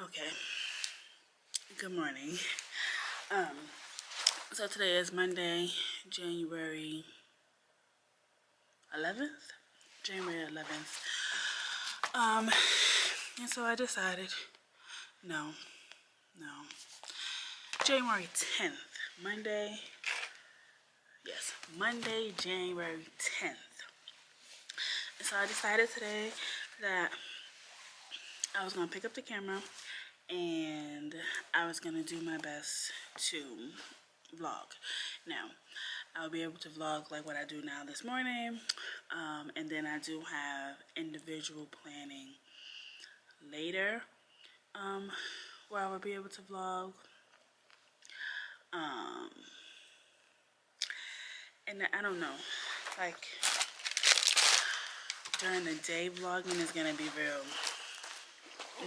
Okay. Good morning. So today is Monday, January 11th. January 11th. And so I decided, no. January 10th. Monday, January 10th. And so I decided today that I was going to pick up the camera and I was going to do my best to vlog. Now, I'll be able to vlog like what I do now this morning, and then I do have individual planning later, where I will be able to vlog. And I don't know, like during the day vlogging is gonna be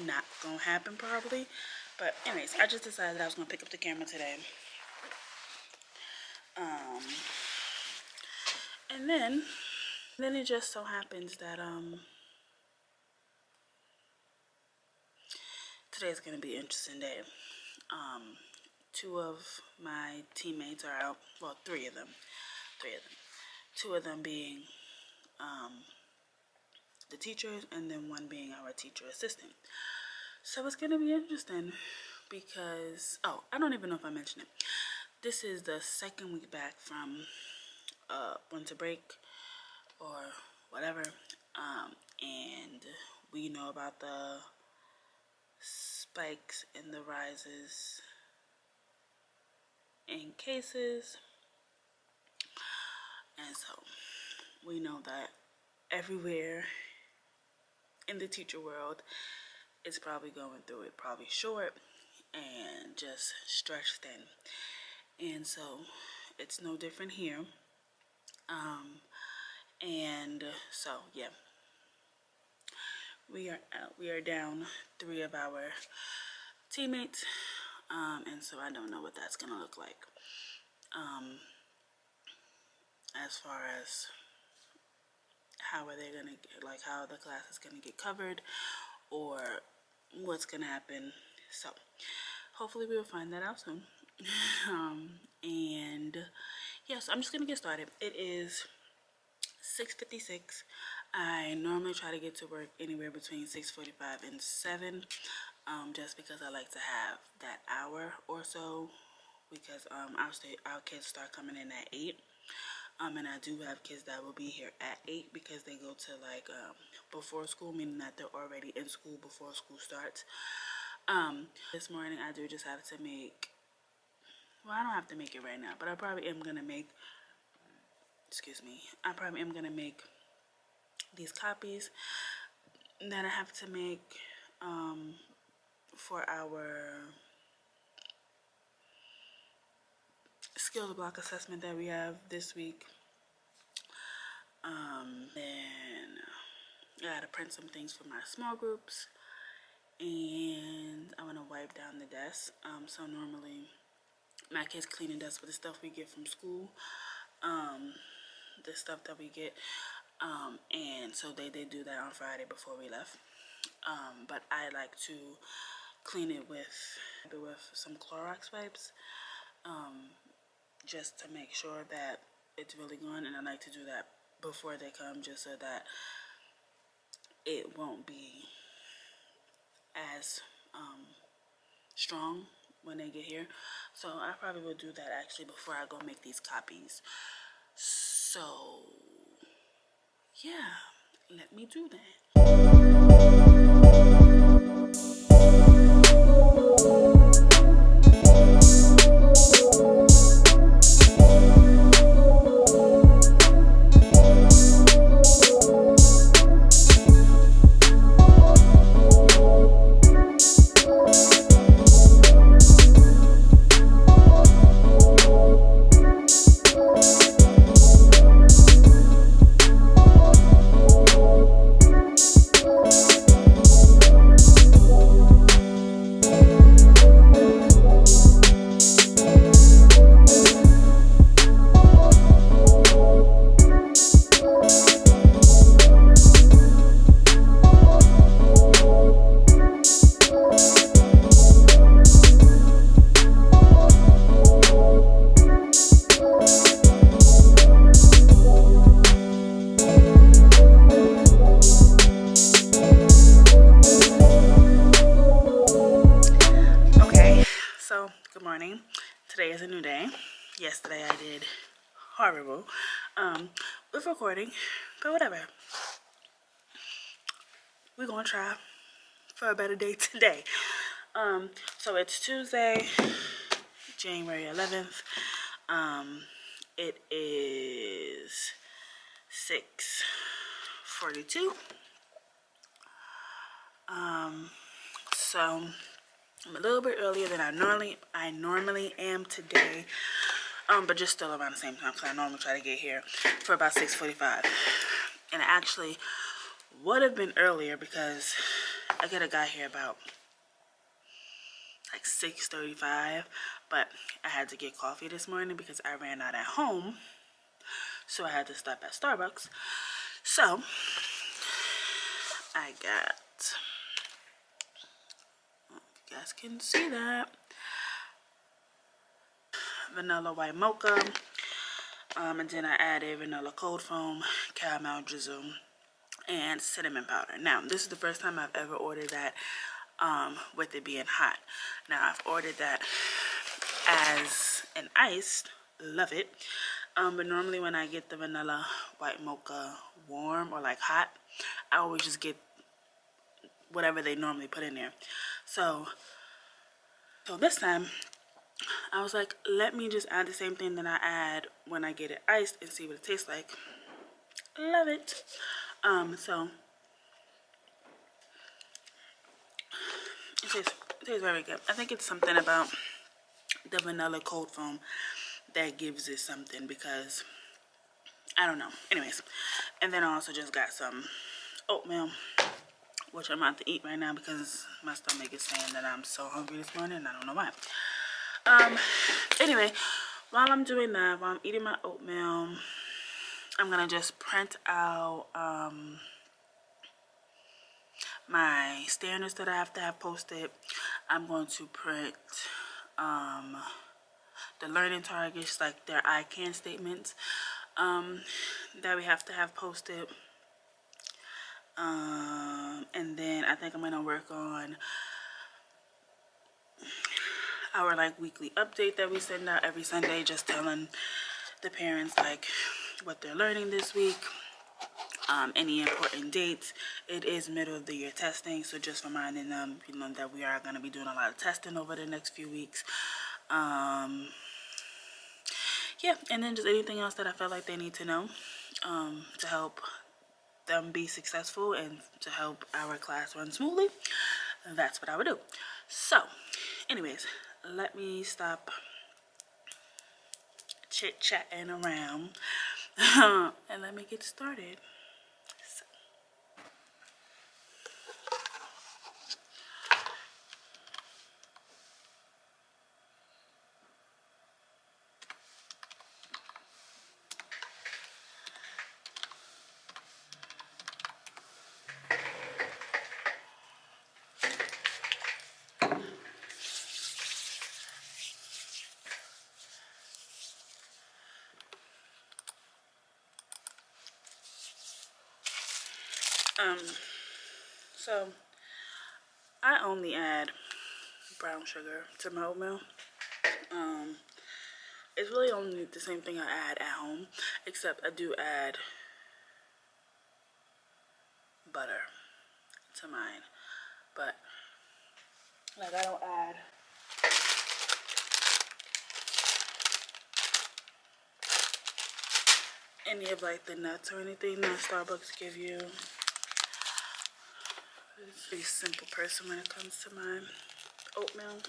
not gonna happen probably. But anyways, I just decided that I was gonna pick up the camera today. And then it just so happens that today's gonna be an interesting day. Two of my teammates are out. Well, three of them. Two of them being the teachers, and then one being our teacher assistant. So it's gonna be interesting because I don't even know if I mentioned it. This is the second week back from winter break or whatever, and we know about the spikes and the rises in cases, and so we know that everywhere in the teacher world is probably going through it, probably short and just stretched thin. And so it's no different here. And so yeah, we are down three of our teammates, and so I don't know what that's gonna look like, as far as how are they gonna get, like how the class is gonna get covered or what's gonna happen. So hopefully we will find that out soon. And yes, I'm just gonna get started. It is 6:56. I normally try to get to work anywhere between 6:45 and 7, just because I like to have that hour or so, because our kids start coming in at 8. And I do have kids that will be here at 8 because they go to like before school, meaning that they're already in school before school starts. This morning I do just have to make, well, I don't have to make it right now, but I probably am gonna make, these copies that I have to make for our skills block assessment that we have this week. Then I gotta print some things for my small groups, and I want to wipe down the desk. So normally my kids clean the desk with the stuff we get from school, the stuff that we get, and so they did do that on Friday before we left. But I like to clean it with some Clorox wipes, just to make sure that it's really gone, and I like to do that before they come, just so that it won't be as strong when they get here. So I probably will do that actually before I go make these copies. So yeah, let me do that. today is a new day. Yesterday I did horrible with recording, but whatever. We're gonna try for a better day today. So it's Tuesday, January 11th. It is 6:42. So I'm a little bit earlier than I normally am today. But just still around the same time, because I normally try to get here for about 6:45. And I actually would have been earlier because I could have got here about like 6:35, but I had to get coffee this morning because I ran out at home, so I had to stop at Starbucks. So I got, you guys can see that, vanilla white mocha, and then I added vanilla cold foam, caramel drizzle, and cinnamon powder. Now this is the first time I've ever ordered that with it being hot. Now I've ordered that as an ice, love it, but normally when I get the vanilla white mocha warm or like hot, I always just get whatever they normally put in there. So this time I was like, let me just add the same thing that I add when I get it iced and see what it tastes like. Love it. So it tastes very good. I think it's something about the vanilla cold foam that gives it something, because I don't know. Anyways, and then I also just got some oatmeal, which I'm about to eat right now because my stomach is saying that I'm so hungry this morning and I don't know why. Anyway, while I'm doing that, while I'm eating my oatmeal, I'm gonna just print out my standards that I have to have posted. I'm going to print the learning targets, like their I can statements, that we have to have posted. And then I think I'm gonna work on our like weekly update that we send out every Sunday, just telling the parents like what they're learning this week, any important dates. It is middle of the year testing, so just reminding them, you know, that we are going to be doing a lot of testing over the next few weeks. Yeah, and then just anything else that I feel like they need to know to help them be successful and to help our class run smoothly. That's what I would do. So anyways, let me stop chit-chatting around and let me get started. So I only add brown sugar to my oatmeal. It's really only the same thing I add at home, except I do add butter to mine. But like I don't add any of like the nuts or anything that Starbucks give you. I'm a pretty simple person when it comes to my oatmeal.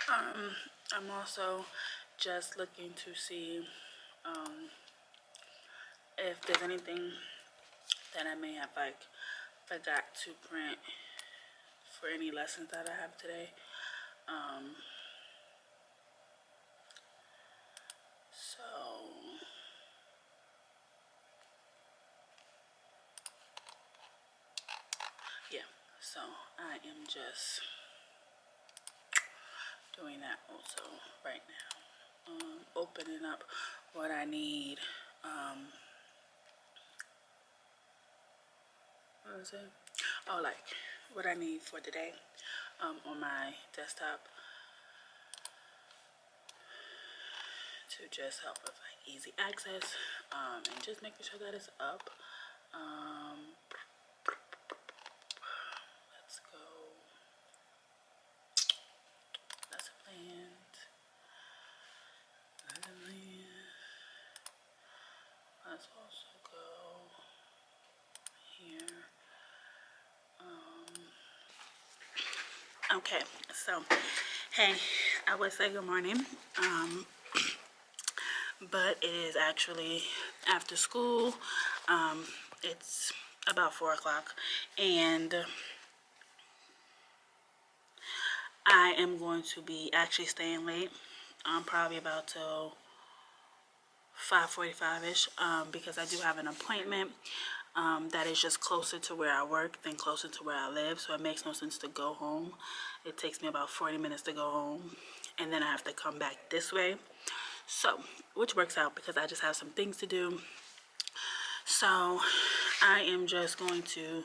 I'm also just looking to see if there's anything that I may have like forgot to print for any lessons that I have today. So yeah, so I am just doing that also right now. Opening up what I need. What was it? Oh, like what I need for today on my desktop to just help with like easy access and just making sure that it's up. Let's go. That's a plant. Let's also go here. Okay, so hey, I would say good morning, but it is actually after school. It's about 4 o'clock, and I am going to be actually staying late. Probably about till 5:45ish, because I do have an appointment that is just closer to where I work than closer to where I live, so it makes no sense to go home. It takes me about 40 minutes to go home, and then I have to come back this way. So, which works out because I just have some things to do. So, I am just going to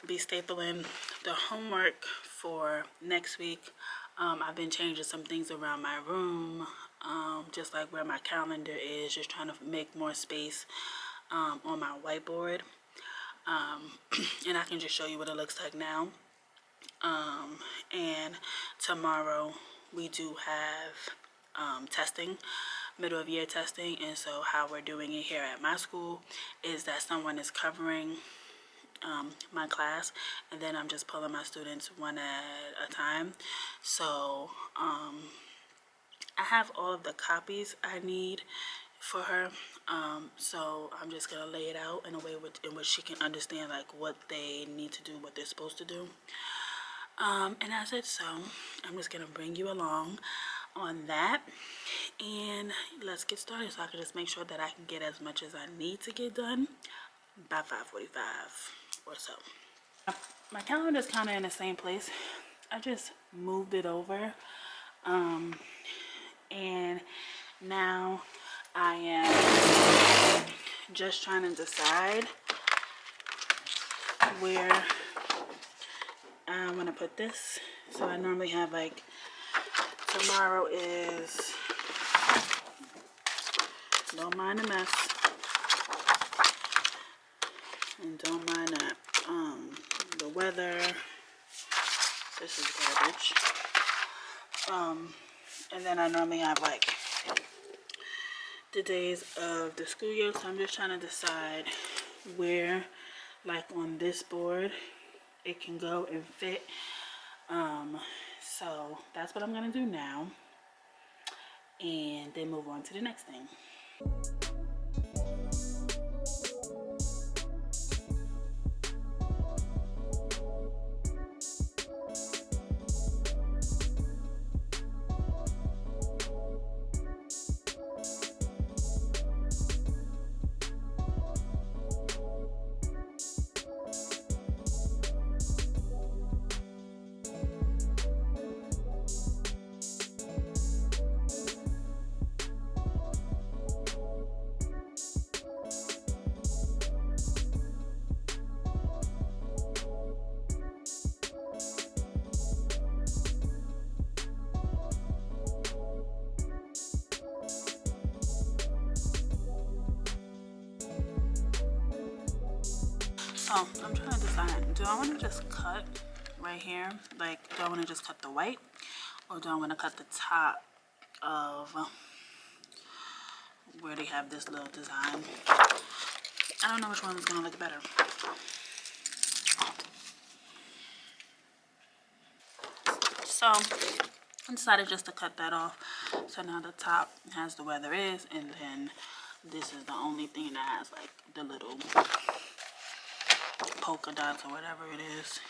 be stapling the homework for next week. I've been changing some things around my room, just like where my calendar is, just trying to make more space on my whiteboard. And I can just show you what it looks like now. And tomorrow we do have testing, middle of year testing. And so how we're doing it here at my school is that someone is covering my class, and then I'm just pulling my students one at a time. So I have all of the copies I need for her. So I'm just gonna lay it out in a way in which she can understand like what they need to do, what they're supposed to do. And as it so, I'm just gonna bring you along on that, and let's get started so I can just make sure that I can get as much as I need to get done by 5:45 or so. My calendar is kind of in the same place. I just moved it over, and now I am just trying to decide where I want to put this. So I normally have like, tomorrow is, don't mind the mess, and don't mind that, the weather, this is garbage. And then I normally have like the days of the school year, so I'm just trying to decide where, like on this board, it can go and fit. So that's what I'm gonna do now, and then move on to the next thing. So I'm trying to decide, do I want to just cut right here? Like, do I want to just cut the white, or do I want to cut the top of where they have this little design? I don't know which one is going to look better. So I decided just to cut that off. So now the top has the where there is, and then this is the only thing that has like the little polka dots or whatever it is.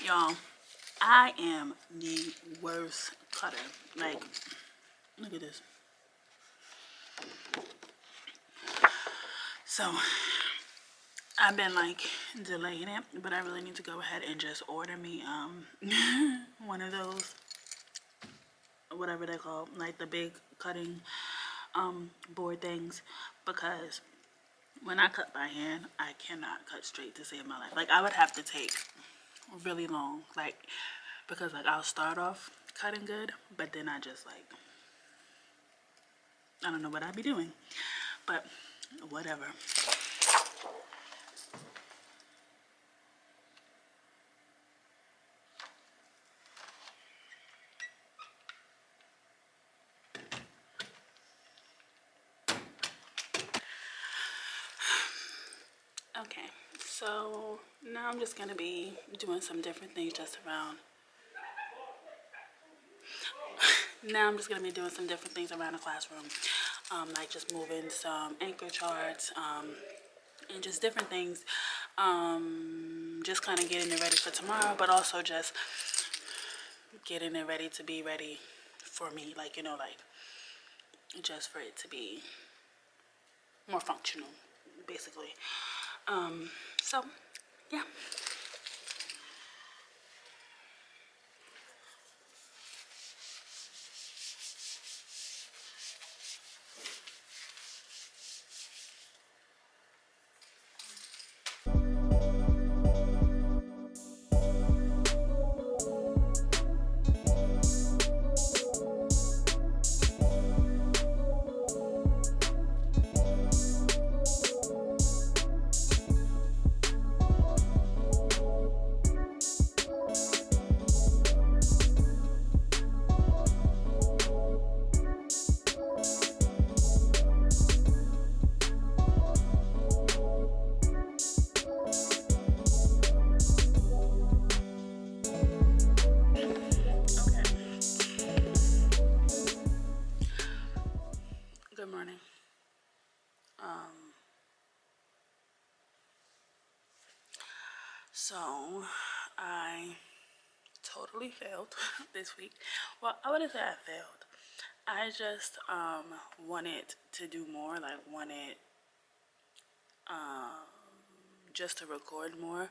Y'all, I am the worst cutter. Like, look at this. So, I've been like delaying it, but I really need to go ahead and just order me one of those, whatever they call, like the big cutting board things, because when I cut by hand, I cannot cut straight to save my life. Like, I would have to take really long, like, because like I'll start off cutting good, but then I just like, I don't know what I'd be doing, but whatever. Okay, so now I'm just gonna be doing some different things just around. Now I'm just gonna be doing some different things around the classroom, like just moving some anchor charts, and just different things. Just kind of getting it ready for tomorrow, but also just getting it ready to be ready for me, like, you know, like just for it to be more functional, basically. So yeah. Good morning. So I totally failed this week. Well, I wouldn't say I failed. I just wanted to do more, like wanted just to record more.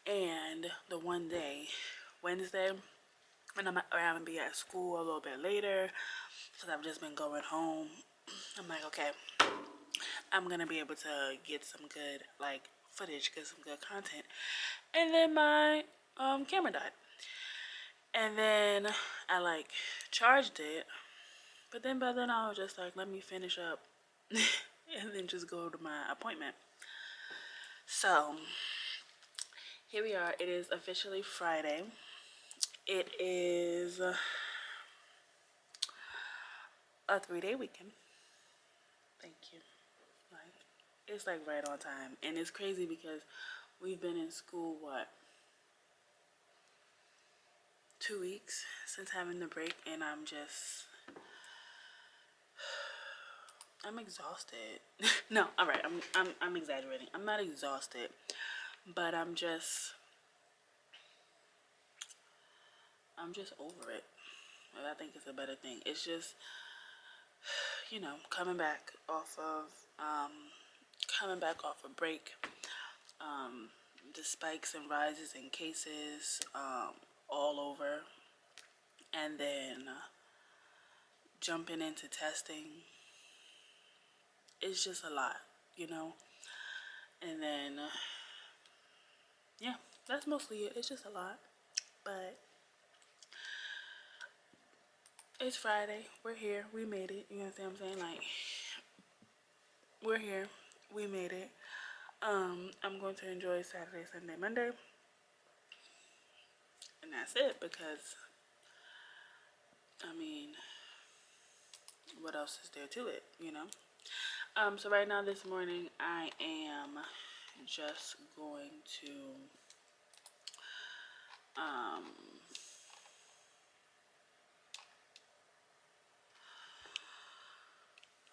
And the one day, Wednesday, when I'm gonna be at school a little bit later, because I've just been going home, I'm like, okay, I'm gonna be able to get some good like footage, get some good content. And then my camera died. And then I like charged it, but then by then I was just like, let me finish up and then just go to my appointment. So here we are. It is officially Friday. It is a 3-day weekend. Thank you. Like, it's like right on time. And it's crazy because we've been in school, what, 2 weeks since having the break, and I'm exhausted. No, all right, I'm exaggerating. I'm not exhausted, but I'm just over it. And I think it's a better thing. It's just, you know, coming back off a break, the spikes and rises in cases, all over, and then jumping into testing. It's just a lot, you know. And then yeah, that's mostly it. It's just a lot, but it's Friday. We're here. We made it. You know what I'm saying? Like, we're here. we made it. I'm going to enjoy Saturday, Sunday, Monday, and that's it, because I mean, what else is there to it, you know? So right now, this morning, I am just going to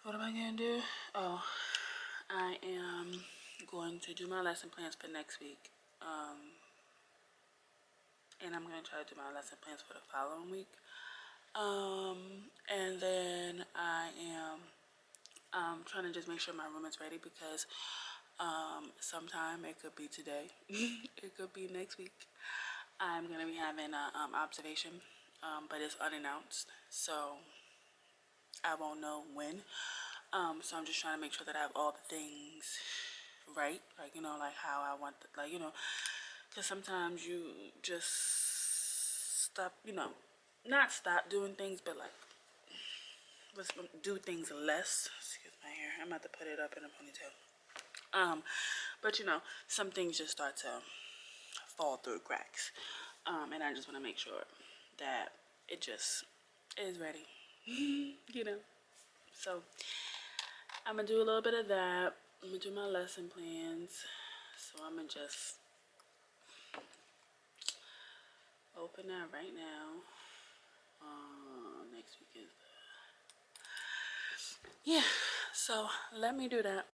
what am I gonna do? Oh, I am going to do my lesson plans for next week. And I'm gonna try to do my lesson plans for the following week. And then I am trying to just make sure my room is ready, because sometime, it could be today, it could be next week, I'm gonna be having a observation, but it's unannounced, so I won't know when. So I'm just trying to make sure that I have all the things right, like, you know, like how I want, like, you know, because sometimes you just stop, you know, not stop doing things, but like, let's do things less. Excuse my hair, I'm about to put it up in a ponytail. But you know, some things just start to fall through cracks. And I just want to make sure that it just is ready, you know. So I'm gonna do a little bit of that. I'm gonna do my lesson plans. So I'm gonna just open that right now. Next week is yeah. So let me do that.